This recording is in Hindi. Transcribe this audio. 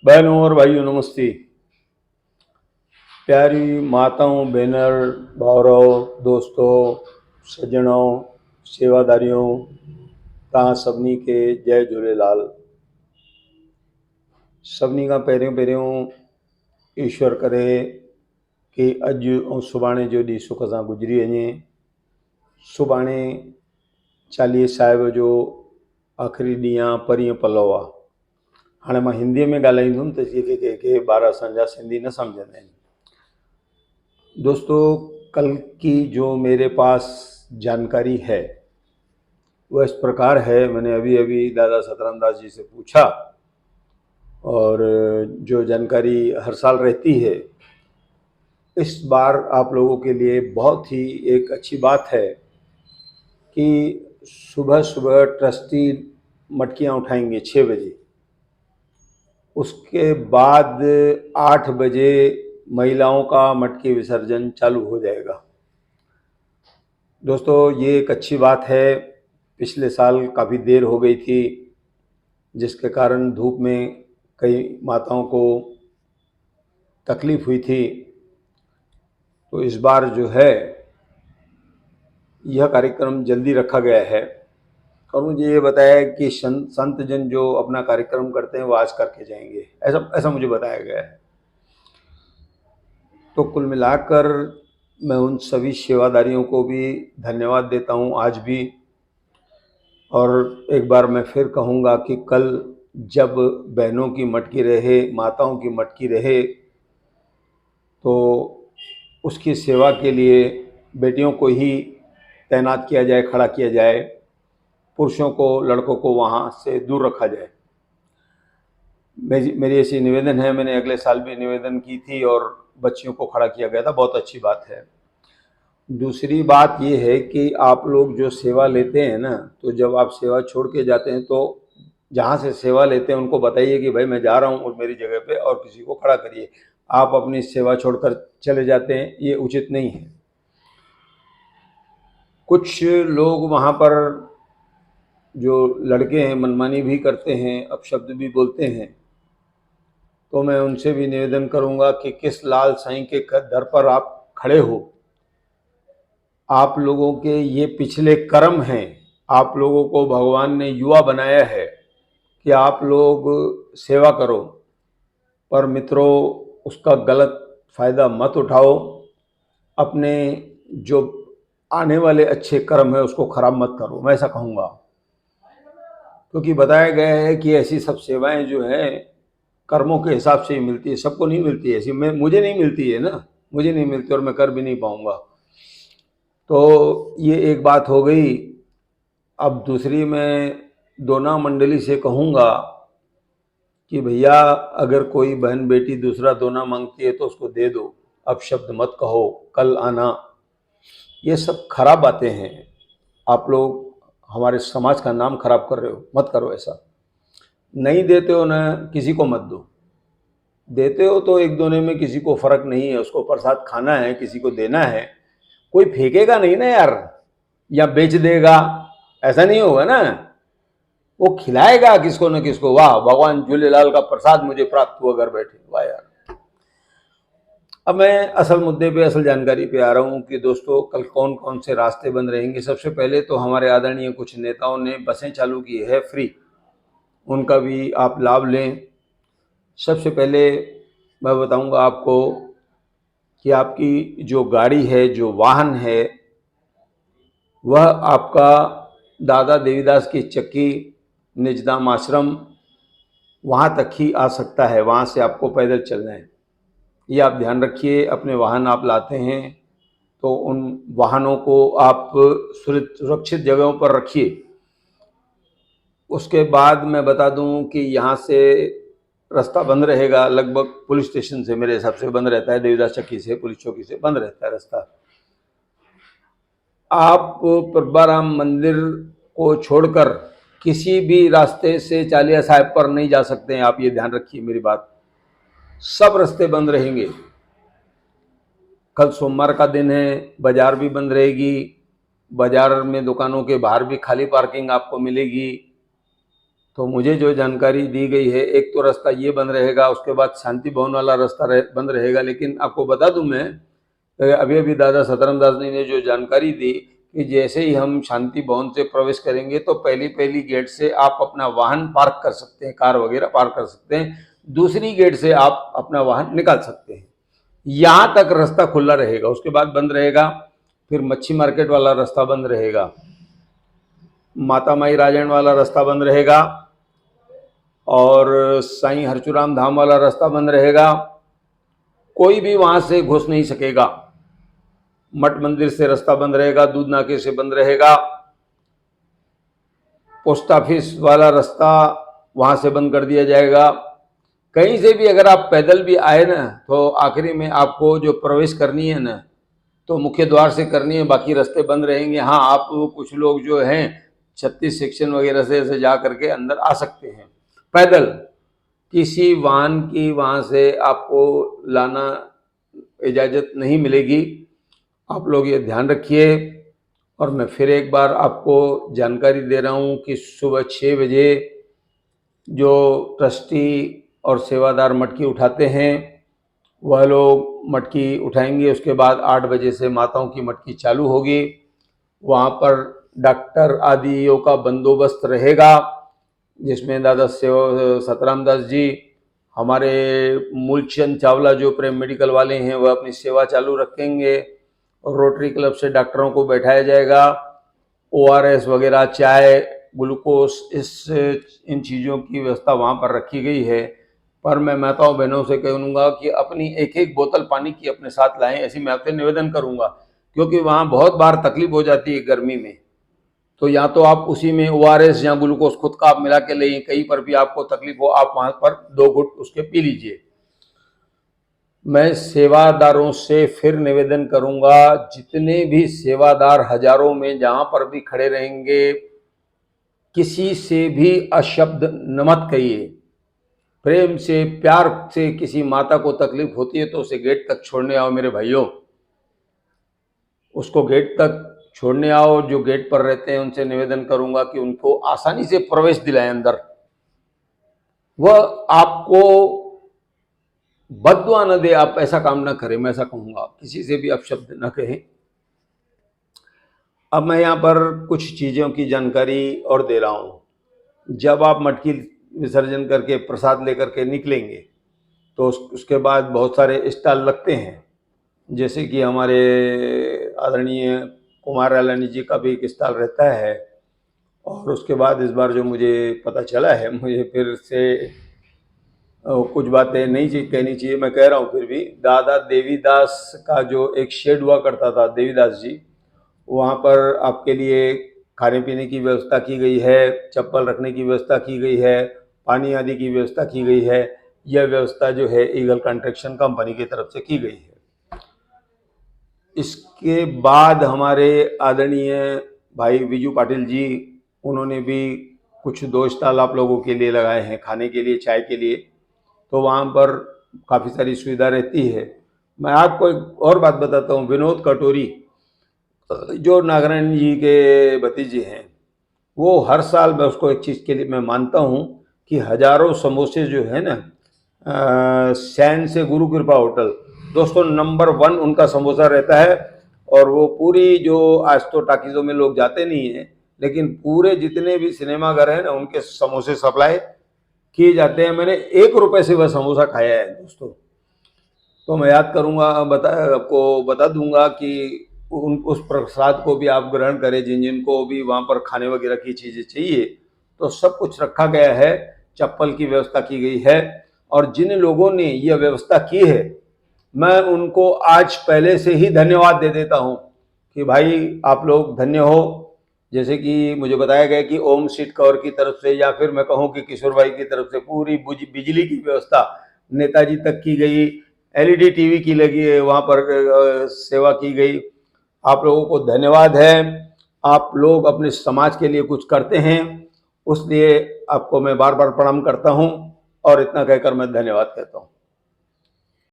बहनों और भाइयों नमस्ते। प्यारी माताओं, बहनर, भाउरों, दोस्तों, सज्जनों, सेवादारियों, तव्हां सभिनी खे जय झूलेलाल। सभिनी खां पहिरियों ईश्वर करे कि अॼु ऐं सुभाणे जो ॾींहुं सुख सां गुज़री वञे। सुभाणे चालीहे साहिब जो आख़िरी ॾींहुं आहे, परीहं पलव आहे। हाणे मां हिंदीअ में ॻाल्हाईंदुमि त जेके के ॿार असांजा सिंधी न सम्झंदा आहिनि। दोस्तों, कल की जो मेरे पास जानकारी है वह इस प्रकार है। मैंने अभी दादा सतराम दास जी से पूछा और जो जानकारी हर साल रहती है, इस बार आप लोगों के लिए बहुत ही एक अच्छी बात है कि सुबह सुबह ट्रस्टी मटकियाँ उठाएंगे 6 बजे। उसके बाद 8 बजे महिलाओं का मटकी विसर्जन चालू हो जाएगा। दोस्तों, ये एक अच्छी बात है। पिछले साल काफ़ी देर हो गई थी, जिसके कारण धूप में कई माताओं को तकलीफ हुई थी। तो इस बार जो है यह कार्यक्रम जल्दी रखा गया है और मुझे ये बताया कि संत जन जो अपना कार्यक्रम करते हैं वो आज करके जाएंगे, ऐसा मुझे बताया गया है। तो कुल मिलाकर मैं उन सभी सेवादारियों को भी धन्यवाद देता हूँ आज भी। और एक बार मैं फिर कहूँगा कि कल जब बहनों की मटकी रहे, माताओं की मटकी रहे, तो उसकी सेवा के लिए बेटियों को ही तैनात किया जाए, खड़ा किया जाए। पुरुषों को, लड़कों को वहाँ से दूर रखा जाए। मेरी ऐसी निवेदन है। मैंने अगले साल भी निवेदन की थी और बच्चियों को खड़ा किया गया था। बहुत अच्छी बात है। दूसरी बात ये है कि आप लोग जो सेवा लेते हैं ना, तो जब आप सेवा छोड़ के जाते हैं तो जहाँ से सेवा लेते हैं उनको बताइए कि भाई मैं जा रहा हूँ और मेरी जगह पे और किसी को खड़ा करिए। आप अपनी सेवा छोड़कर चले जाते हैं, ये उचित नहीं है। कुछ लोग वहाँ पर जो लड़के हैं मनमानी भी करते हैं, अपशब्द भी बोलते हैं। तो मैं उनसे भी निवेदन करूँगा कि किस लाल साईं के दर पर आप खड़े हो। आप लोगों के ये पिछले कर्म हैं। आप लोगों को भगवान ने युवा बनाया है कि आप लोग सेवा करो, पर मित्रों उसका गलत फ़ायदा मत उठाओ। अपने जो आने वाले अच्छे कर्म है उसको खराब मत करो, मैं ऐसा कहूँगा। क्योंकि बताया गया है कि ऐसी सब सेवाएं जो हैं कर्मों के हिसाब से ही मिलती है, सबको नहीं मिलती है। ऐसी मुझे नहीं मिलती है ना, मुझे नहीं मिलती और मैं कर भी नहीं पाऊँगा। तो ये एक बात हो गई। अब दूसरी मैं दोना मंडली से कहूँगा कि भैया अगर कोई बहन बेटी दूसरा दोना मांगती है तो उसको दे दो, अब शब्द मत कहो, कल आना। ये सब खराब बातें हैं। आप लोग हमारे समाज का नाम खराब कर रहे हो, मत करो ऐसा। नहीं देते हो ना, किसी को मत दो। देते हो तो एक दोने में किसी को फर्क नहीं है, उसको प्रसाद खाना है, किसी को देना है। कोई फेंकेगा नहीं ना यार, या बेच देगा, ऐसा नहीं होगा ना। वो खिलाएगा किसको न किसको। वाह, भगवान झूलेलाल का प्रसाद मुझे प्राप्त हुआ घर बैठे, वाह यार। अब मैं असल मुद्दे पे, असल जानकारी पे आ रहा हूँ कि दोस्तों कल कौन कौन से रास्ते बंद रहेंगे। सबसे पहले तो हमारे आदरणीय कुछ नेताओं ने बसें चालू की है फ्री, उनका भी आप लाभ लें। सबसे पहले मैं बताऊंगा आपको कि आपकी जो गाड़ी है, जो वाहन है, वह आपका दादा देवीदास की चक्की निजधाम आश्रम वहाँ तक ही आ सकता है। वहाँ से आपको पैदल चलना है, ये आप ध्यान रखिए। अपने वाहन आप लाते हैं तो उन वाहनों को आप सुरक्षित जगहों पर रखिए। उसके बाद मैं बता दूं कि यहाँ से रास्ता बंद रहेगा लगभग पुलिस स्टेशन से, मेरे हिसाब से बंद रहता है। देवीदास चक्की से, पुलिस चौकी से बंद रहता है रास्ता। आप प्रभाराम मंदिर को छोड़कर किसी भी रास्ते से चालिया साहिब पर नहीं जा सकते हैं, आप ये ध्यान रखिए मेरी बात। सब रास्ते बंद रहेंगे। कल सोमवार का दिन है, बाजार भी बंद रहेगी। बाजार में दुकानों के बाहर भी खाली पार्किंग आपको मिलेगी। तो मुझे जो जानकारी दी गई है, एक तो रास्ता ये बंद रहेगा, उसके बाद शांति भवन वाला रास्ता बंद रहेगा। लेकिन आपको बता दूं मैं, अभी अभी दादा सतराम दास जी ने जो जानकारी दी कि जैसे ही हम शांति भवन से प्रवेश करेंगे तो पहली गेट से आप अपना वाहन पार्क कर सकते हैं, कार वगैरह पार्क कर सकते हैं, दूसरी गेट से आप अपना वाहन निकाल सकते हैं। यहाँ तक रास्ता खुला रहेगा, उसके बाद बंद रहेगा। फिर मच्छी मार्केट वाला रास्ता बंद रहेगा, माता माई राजन वाला रास्ता बंद रहेगा, और साईं हरचूराम धाम वाला रास्ता बंद रहेगा। कोई भी वहां से घुस नहीं सकेगा। मठ मंदिर से रास्ता बंद रहेगा, दूध नाके से बंद रहेगा, पोस्ट ऑफिस वाला रास्ता वहां से बंद कर दिया जाएगा। कहीं से भी अगर आप पैदल भी आए ना, तो आखिरी में आपको जो प्रवेश करनी है ना, तो मुख्य द्वार से करनी है, बाकी रास्ते बंद रहेंगे। हाँ, आप कुछ लोग जो हैं 36 सेक्शन वगैरह से ऐसे जा करके अंदर आ सकते हैं पैदल। किसी वाहन की वहाँ से आपको लाना इजाज़त नहीं मिलेगी। आप लोग ये ध्यान रखिए। और मैं फिर एक बार आपको जानकारी दे रहा हूँ कि सुबह 6 बजे जो ट्रस्टी और सेवादार मटकी उठाते हैं वह लोग मटकी उठाएंगे। उसके बाद 8 बजे से माताओं की मटकी चालू होगी। वहाँ पर डॉक्टर आदियों का बंदोबस्त रहेगा, जिसमें दादा सतराम दास जी, हमारे मूलचंद चावला जो प्रेम मेडिकल वाले हैं वह अपनी सेवा चालू रखेंगे, और रोटरी क्लब से डॉक्टरों को बैठाया जाएगा। ORS वगैरह, चाय, ग्लूकोस, इन चीज़ों की व्यवस्था वहाँ पर रखी गई है। पर मैं माताओं बहनों से कहूँगा कि अपनी एक एक बोतल पानी की अपने साथ लाएं, ऐसी मैं आपसे निवेदन करूँगा, क्योंकि वहाँ बहुत बार तकलीफ हो जाती है गर्मी में। तो या तो आप उसी में ORS या ग्लूकोस खुद का आप मिला के लें, कहीं पर भी आपको तकलीफ हो आप वहाँ पर 2 घुट उसके पी लीजिए। मैं सेवादारों से फिर निवेदन करूंगा, जितने भी सेवादार हजारों में जहां पर भी खड़े रहेंगे, किसी से भी अशब्द न मत कहिए। प्रेम से, प्यार से किसी माता को तकलीफ होती है तो उसे गेट तक छोड़ने आओ मेरे भाइयों। उसको गेट तक छोड़ने आओ। जो गेट पर रहते हैं उनसे निवेदन करूंगा कि उनको आसानी से प्रवेश दिलाएं अंदर। वह आपको बद्दुआ न दे, आप ऐसा काम ना करें, मैं ऐसा कहूंगा। किसी से भी अपशब्द न कहें। अब मैं यहाँ पर कुछ चीज़ों की जानकारी और दे रहा हूँ। जब आप मटकी विसर्जन करके प्रसाद लेकर के निकलेंगे तो उसके बाद बहुत सारे स्टॉल लगते हैं, जैसे कि हमारे आदरणीय कुमार रालानी जी का भी एक स्टॉल रहता है। और उसके बाद इस बार जो मुझे पता चला है, मुझे फिर से कुछ बातें नहीं कहनी चाहिए, मैं कह रहा हूँ फिर भी। दादा देवीदास का जो एक शेड हुआ करता था, देवीदास जी, वहाँ पर आपके लिए खाने पीने की व्यवस्था की गई है, चप्पल रखने की व्यवस्था की गई है, पानी आदि की व्यवस्था की गई है। यह व्यवस्था जो है ईगल कंस्ट्रक्शन कंपनी की तरफ से की गई है। इसके बाद हमारे आदरणीय भाई विजू पाटिल जी, उन्होंने भी कुछ 2 स्टॉल आप लोगों के लिए लगाए हैं, खाने के लिए, चाय के लिए। तो वहाँ पर काफ़ी सारी सुविधा रहती है। मैं आपको एक और बात बताता हूँ। विनोद कटोरी जो नागरायण जी के भतीजे हैं, वो हर साल, मैं उसको एक चीज़ के लिए मैं मानता हूँ कि हजारों समोसे जो है ना, सैन से गुरु कृपा होटल, दोस्तों नंबर 1 उनका समोसा रहता है। और वो पूरी, जो आज तो टाकीज़ों में लोग जाते नहीं हैं, लेकिन पूरे जितने भी सिनेमाघर हैं ना, उनके समोसे सप्लाई किए जाते हैं। मैंने 1 रुपए से वह समोसा खाया है दोस्तों। तो मैं याद करूँगा, आपको बता दूंगा कि उस प्रसाद को भी आप ग्रहण करें, जिन जिनको भी वहाँ पर खाने वगैरह की चीज़ें चाहिए। तो सब कुछ रखा गया है, चप्पल की व्यवस्था की गई है। और जिन लोगों ने यह व्यवस्था की है, मैं उनको आज पहले से ही धन्यवाद दे देता हूँ कि भाई आप लोग धन्य हो। जैसे कि मुझे बताया गया कि ओम सीट कवर की तरफ से, या फिर मैं कहूँ कि किशोर भाई की तरफ से पूरी बिजली की व्यवस्था नेताजी तक की गई। LED टीवी की लगी है, वहाँ पर सेवा की गई। आप लोगों को धन्यवाद है। आप लोग अपने समाज के लिए कुछ करते हैं, उसलिए आपको मैं बार बार प्रणाम करता हूँ और इतना कहकर मैं धन्यवाद कहता हूँ।